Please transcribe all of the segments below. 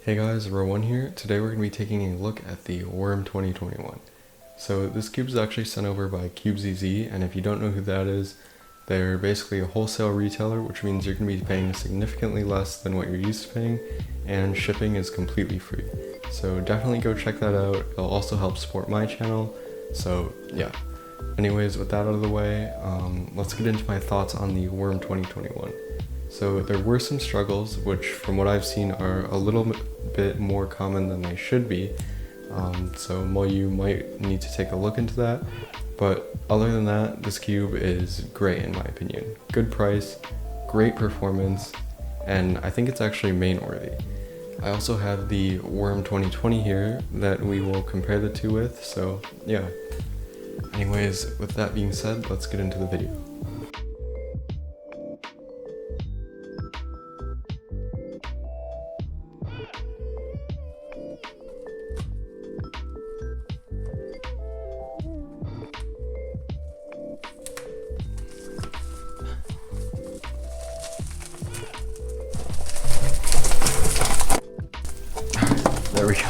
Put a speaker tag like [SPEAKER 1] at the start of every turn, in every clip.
[SPEAKER 1] Hey guys, Rowan here. Today we're going to be taking a look at the WRM 2021. So this cube is actually sent over by CubeZZ, and if you don't know who that is, they're basically a wholesale retailer, which means you're going to be paying significantly less than what you're used to paying, and shipping is completely free. So definitely go check that out. It'll also help support my channel. So yeah. Anyways, with that out of the way, let's get into my thoughts on the WRM 2021. So there were some struggles, which from what I've seen are a little bit more common than they should be. So you might need to take a look into that. But other than that, this cube is great in my opinion. Good price, great performance, and I think it's actually main worthy. I also have the WRM 2020 here that we will compare the two with, so yeah. Anyways, with that being said, let's get into the video. There we go.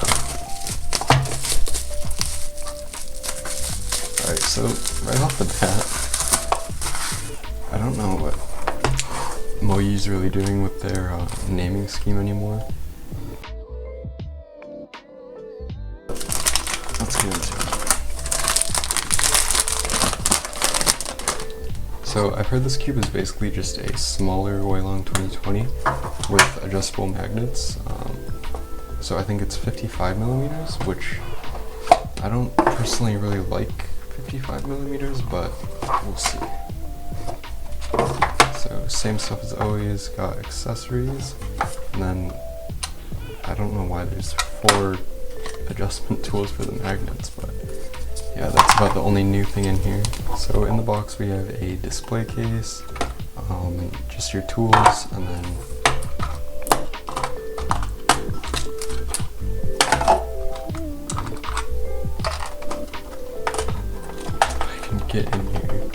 [SPEAKER 1] Alright, so right off the bat, I don't know what Moyi's really doing with their naming scheme anymore. Let's get into it. So I've heard this cube is basically just a smaller Weilong 2020 with adjustable magnets. So I think it's 55 millimeters, which I don't personally really like 55 millimeters, but we'll see. So same stuff as always, got accessories, and then I don't know why there's 4 adjustment tools for the magnets, but yeah, that's about the only new thing in here. So in the box we have a display case, just your tools, and then get in here.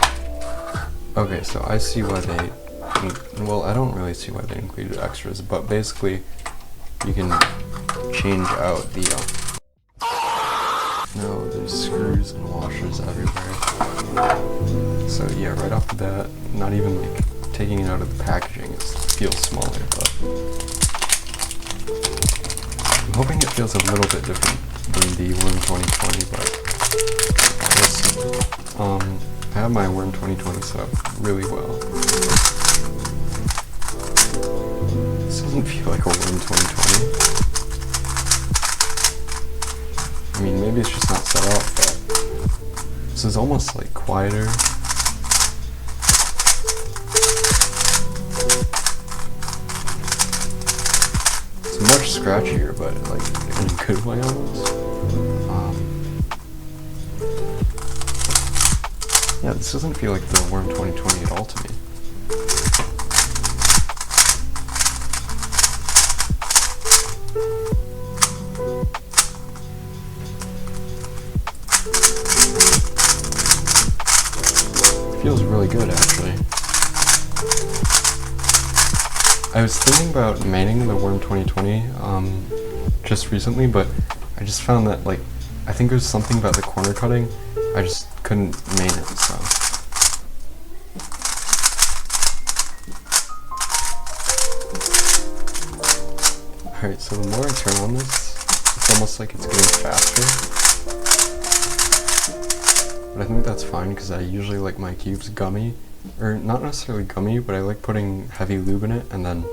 [SPEAKER 1] Okay, so I see why they, well, I don't really see why they included extras, but basically you can change out the, no, there's screws and washers everywhere. So yeah, right off the bat, not even like taking it out of the packaging, it feels smaller, but I'm hoping it feels a little bit different than the WRM 2020, but we'll see. I have my WRM 2020 set up really well. This doesn't feel like a WRM 2020. I mean, maybe it's just not set up, but this is almost like quieter. It's much scratchier, but like in a good way almost. Yeah, this doesn't feel like the WRM 2020 at all to me. It feels really good, actually. I was thinking about maining the WRM 2020 just recently, but I just found that, like, I think there's something about the corner cutting I just couldn't main it, so. Alright, so the more I turn on this, it's almost like it's getting faster. But I think that's fine because I usually like my cubes gummy, or not necessarily gummy, but I like putting heavy lube in it, and then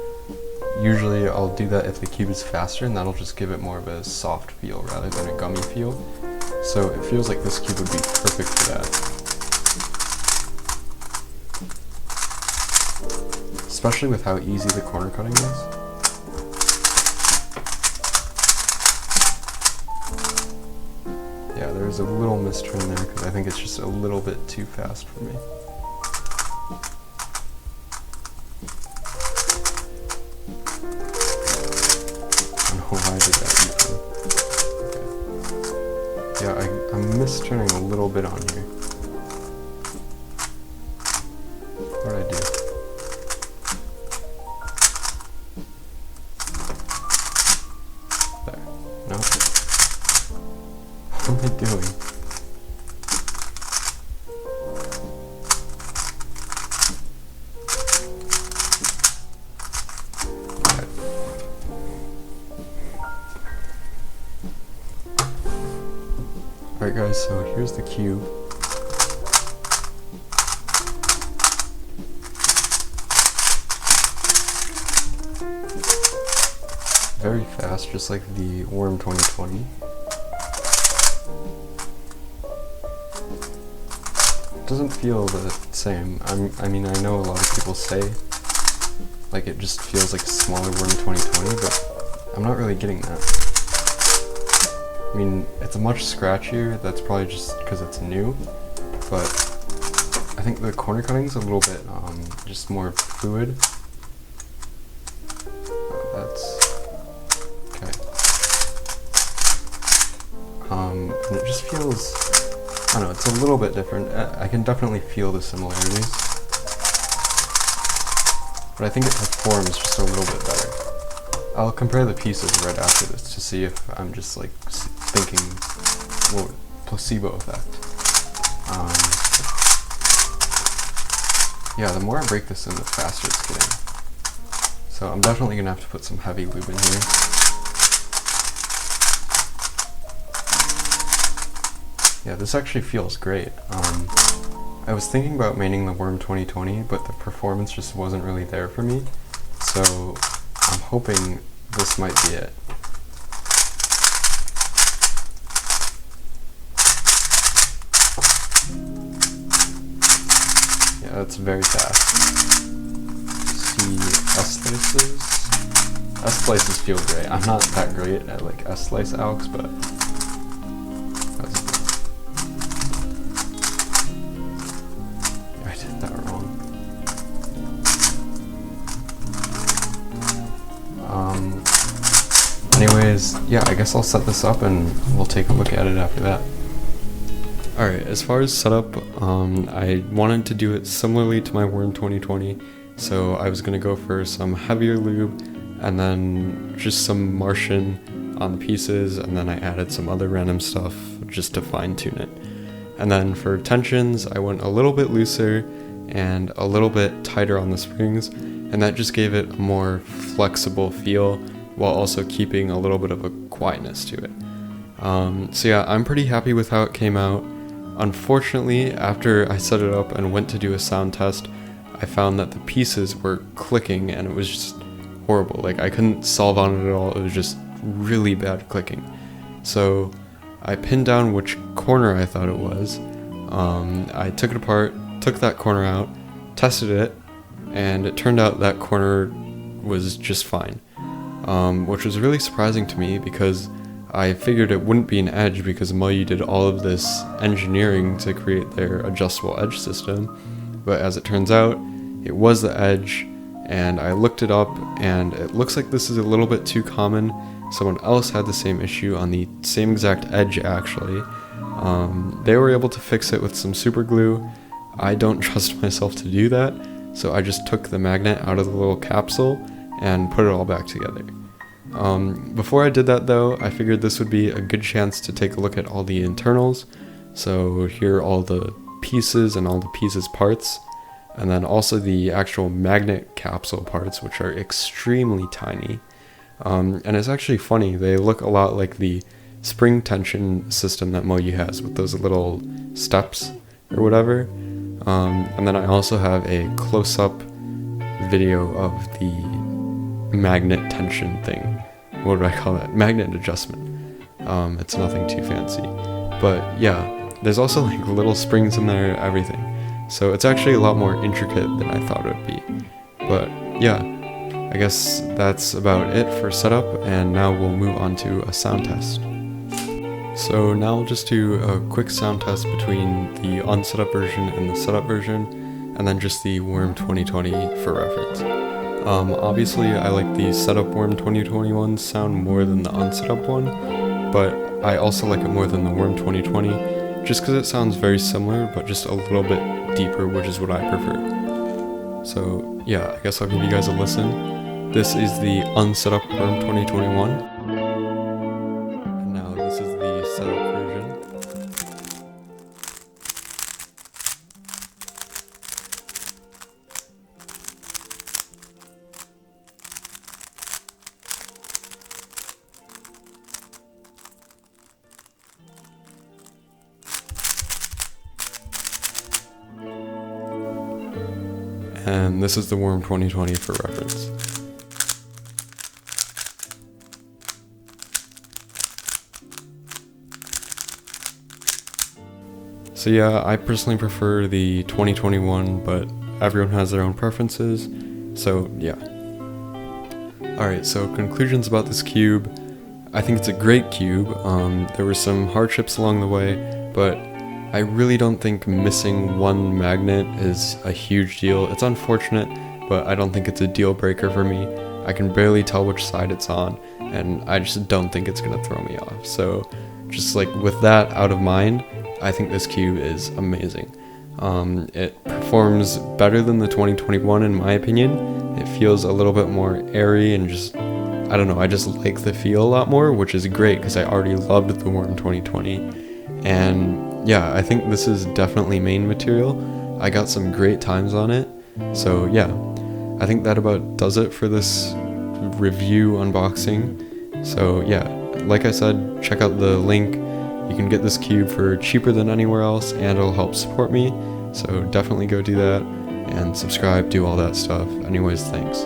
[SPEAKER 1] usually I'll do that if the cube is faster, and that'll just give it more of a soft feel rather than a gummy feel. So it feels like this cube would be perfect for that. Especially with how easy the corner cutting is. Yeah, there's a little misturn there because I think it's just a little bit too fast for me. I don't know why I did that either. Yeah, I'm misturning a little bit on here. What did I do? What am I doing? Alright guys, so here's the cube. Very fast, just like the WRM 2020. It doesn't feel the same. I mean, I know a lot of people say like it just feels like a smaller WRM 2020, but I'm not really getting that. I mean, it's much scratchier, that's probably just because it's new, but I think the corner cutting's a little bit just more fluid. That's okay. And it just feels, I don't know, it's a little bit different. I can definitely feel the similarities, but I think it performs just a little bit better. I'll compare the pieces right after this to see if I'm just like thinking, well, placebo effect. Yeah, the more I break this in, the faster it's getting. So I'm definitely gonna have to put some heavy lube in here. Yeah, this actually feels great. I was thinking about maining the WRM 2020, but the performance just wasn't really there for me. So I'm hoping this might be it. Yeah, that's very fast. See S-slices? S-slices feel great. I'm not that great at like S-slice alks, but that's good. I did that wrong. Anyways, yeah, I guess I'll set this up and we'll take a look at it after that. Alright, as far as setup, I wanted to do it similarly to my WRM 2020, so I was going to go for some heavier lube, and then just some Martian on the pieces, and then I added some other random stuff just to fine tune it. And then for tensions, I went a little bit looser and a little bit tighter on the springs, and that just gave it a more flexible feel, while also keeping a little bit of a quietness to it. So yeah, I'm pretty happy with how it came out. Unfortunately, after I set it up and went to do a sound test, I found that the pieces were clicking and it was just horrible. Like, I couldn't solve on it at all, it was just really bad clicking. So I pinned down which corner I thought it was. I took it apart, took that corner out, tested it, and it turned out that corner was just fine. Which was really surprising to me because I figured it wouldn't be an edge because Moyu did all of this engineering to create their adjustable edge system, but as it turns out, it was the edge, and I looked it up, and it looks like this is a little bit too common. Someone else had the same issue on the same exact edge actually. They were able to fix it with some super glue. I don't trust myself to do that, so I just took the magnet out of the little capsule and put it all back together. Before I did that though, I figured this would be a good chance to take a look at all the internals. So here are all the pieces and all the pieces parts, and then also the actual magnet capsule parts, which are extremely tiny. And it's actually funny, they look a lot like the spring tension system that Moyu has with those little steps or whatever. And then I also have a close-up video of the magnet tension thing. What do I call that? Magnet adjustment. It's nothing too fancy. But yeah, there's also like little springs in there, everything. So it's actually a lot more intricate than I thought it would be. But yeah, I guess that's about it for setup, and now we'll move on to a sound test. So now I'll just do a quick sound test between the unsetup version and the setup version, and then just the WRM 2020 for reference. Obviously I like the setup WRM 2021 sound more than the unsetup one, but I also like it more than the WRM 2020, just because it sounds very similar, but just a little bit deeper, which is what I prefer. So yeah, I guess I'll give you guys a listen. This is the unsetup WRM 2021. And now this is the setup version. and this is the WRM 2020 for reference. So yeah, I personally prefer the 2021, but everyone has their own preferences, so yeah. Alright, so conclusions about this cube. I think it's a great cube. There were some hardships along the way, but I really don't think missing one magnet is a huge deal. It's unfortunate, but I don't think it's a deal breaker for me. I can barely tell which side it's on, and I just don't think it's gonna throw me off. So just like with that out of mind, I think this cube is amazing. It performs better than the 2021 in my opinion. It feels a little bit more airy and just, I don't know, I just like the feel a lot more, which is great because I already loved the WRM 2020. And yeah, I think this is definitely main material. I got some great times on it. So yeah, I think that about does it for this review unboxing. So yeah, like I said, check out the link. You can get this cube for cheaper than anywhere else, and it'll help support me. So definitely go do that and subscribe, do all that stuff. Anyways, thanks.